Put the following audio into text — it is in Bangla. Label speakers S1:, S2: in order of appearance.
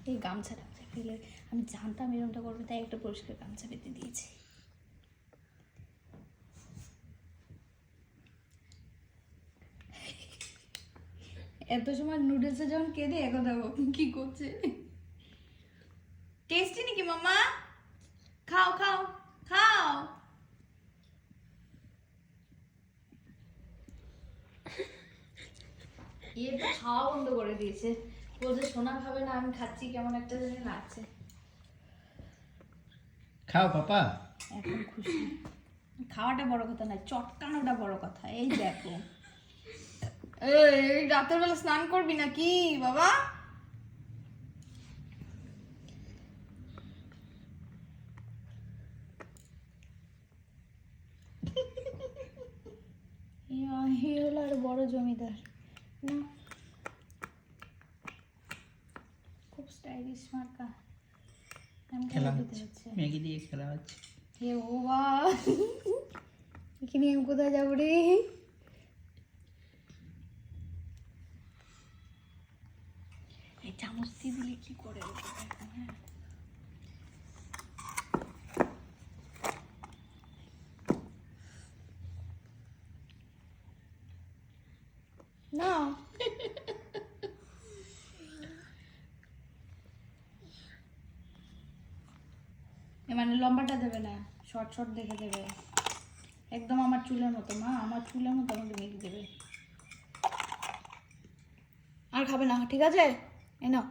S1: এই গামছা টামছা ফেলে আমি জানতাম এরকমটা করবে, তাই একটা পরিষ্কার গামছা পেতে দিয়েছি। এত সময় নুডলসে যখন কেঁদে এখন দেখো কি করছে। টেস্টি নাকি মামা? খাও খাও খাও। ইয়ে তো খাওয়া বন্ধ করে দিয়েছে, বলছে সোনা খাবে না, আমি খাচ্ছি, কেমন একটা জানি লাগছে।
S2: খাও পাপা।
S1: এখন খুশি। খাওয়াটা বড় কথা নয়, চটকানোটা বড় কথা। এই দেখো, এই রাতের বেলা স্নান করবি নাকি বাবা? হলো আর বড় জমিদার না, খুব স্টাইলিশ মার্কা।
S2: খেলা হচ্ছে, ম্যাগি দিয়ে খেলা হচ্ছে।
S1: হে ভগবান, এখানে আমি কোথায় যাবো রে? এই চামচ দিয়ে দিলে কি করে ওঠে দেখো, হ্যাঁ। না মানে লম্বাটা দেবে না, শর্ট শর্ট দেখে দেবে, একদম আমার চুলের মতো। মা আমার চুলের মতো আমাকে মেখে দেবে। আর খাবে না, ঠিক আছে? এই নাও।